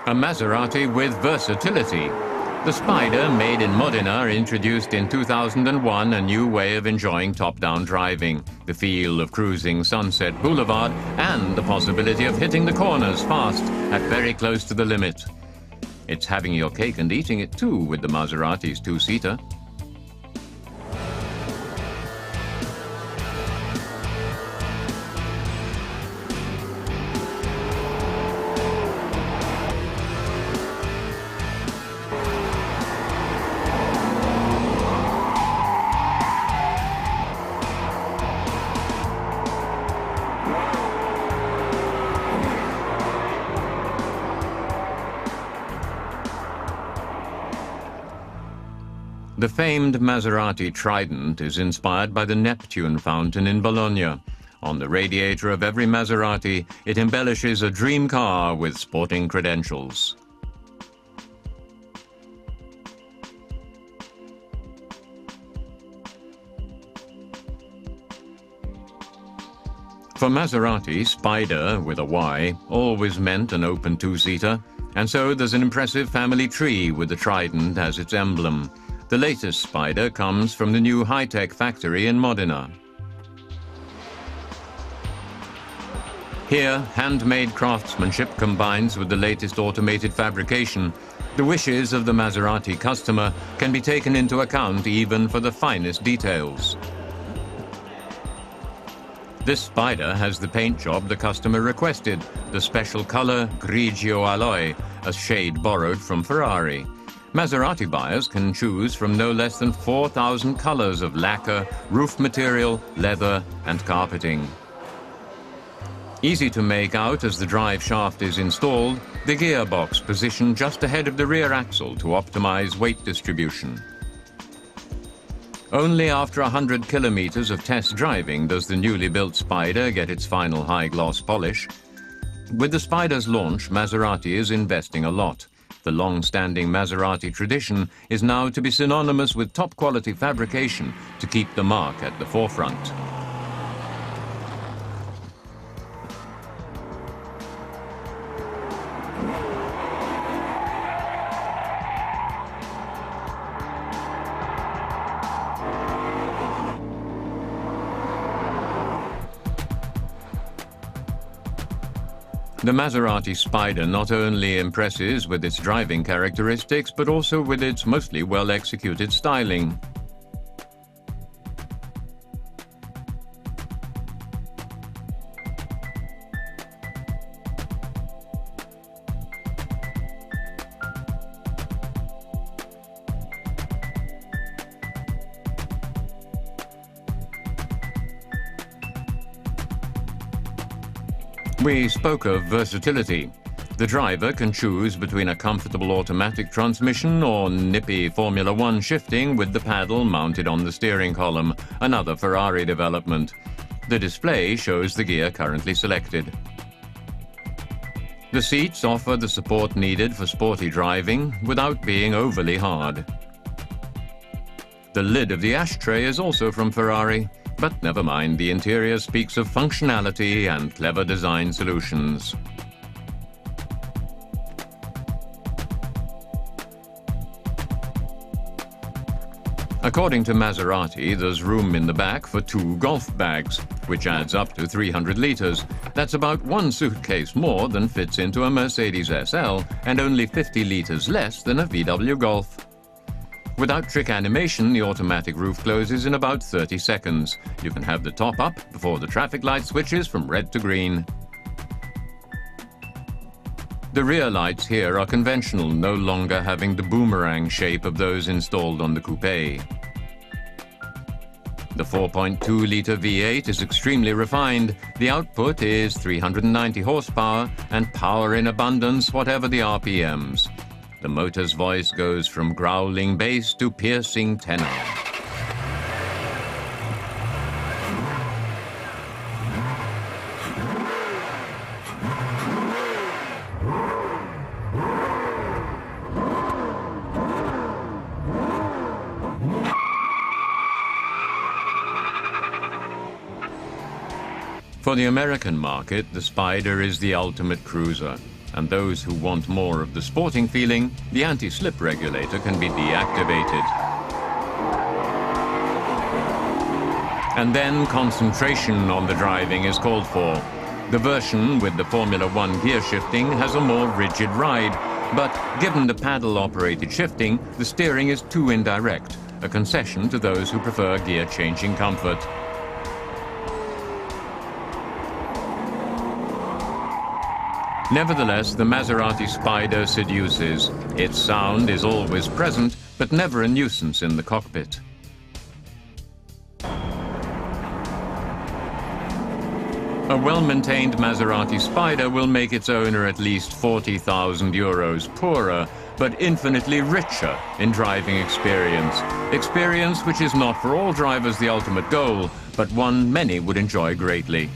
A Maserati with versatility. The Spyder, made in Modena, introduced in 2001 a new way of enjoying top-down driving, the feel of cruising Sunset Boulevard, and the possibility of hitting the corners fast at very close to the limit. It's having your cake and eating it too with the Maserati's two-seater. The famed Maserati Trident is inspired by the Neptune fountain in Bologna. On the radiator of every Maserati, it embellishes a dream car with sporting credentials. For Maserati, Spyder, with a Y, always meant an open two-seater, and so there's an impressive family tree with the Trident as its emblem. The latest Spyder comes from the new high-tech factory in Modena. Here, handmade craftsmanship combines with the latest automated fabrication. The wishes of the Maserati customer can be taken into account even for the finest details. This Spyder has the paint job the customer requested, the special color Grigio Alloy, a shade borrowed from Ferrari. Maserati buyers can choose from no less than 4,000 colors of lacquer, roof material, leather, and carpeting. Easy to make out as the drive shaft is installed, the gearbox positioned just ahead of the rear axle to optimize weight distribution. Only after 100 kilometers of test driving does the newly built Spyder get its final high-gloss polish. With the Spyder's launch, Maserati is investing a lot. The long-standing Maserati tradition is now to be synonymous with top-quality fabrication to keep the mark at the forefront. The Maserati Spyder not only impresses with its driving characteristics, but also with its mostly well-executed styling. We spoke of versatility. The driver can choose between a comfortable automatic transmission or nippy Formula One shifting with the paddle mounted on the steering column, another Ferrari development. The display shows the gear currently selected. The seats offer the support needed for sporty driving without being overly hard. The lid of the ashtray is also from Ferrari. But never mind, the interior speaks of functionality and clever design solutions. According to Maserati, there's room in the back for 2 golf bags, which adds up to 300 liters. That's about 1 suitcase more than fits into a Mercedes SL and only 50 liters less than a VW Golf. Without trick animation, the automatic roof closes in about 30 seconds. You can have the top up before the traffic light switches from red to green. The rear lights here are conventional, no longer having the boomerang shape of those installed on the coupe. The 4.2-liter V8 is extremely refined. The output is 390 horsepower and power in abundance, whatever the RPMs. The motor's voice goes from growling bass to piercing tenor. For the American market, the Spyder is the ultimate cruiser. And those who want more of the sporting feeling, the anti-slip regulator can be deactivated. And then concentration on the driving is called for. The version with the Formula One gear shifting has a more rigid ride, but given the paddle-operated shifting, the steering is too indirect, a concession to those who prefer gear-changing comfort. Nevertheless, the Maserati Spyder seduces. Its sound is always present, but never a nuisance in the cockpit. A well-maintained Maserati Spyder will make its owner at least 40,000 euros poorer, but infinitely richer in driving experience. Experience which is not for all drivers the ultimate goal, but one many would enjoy greatly.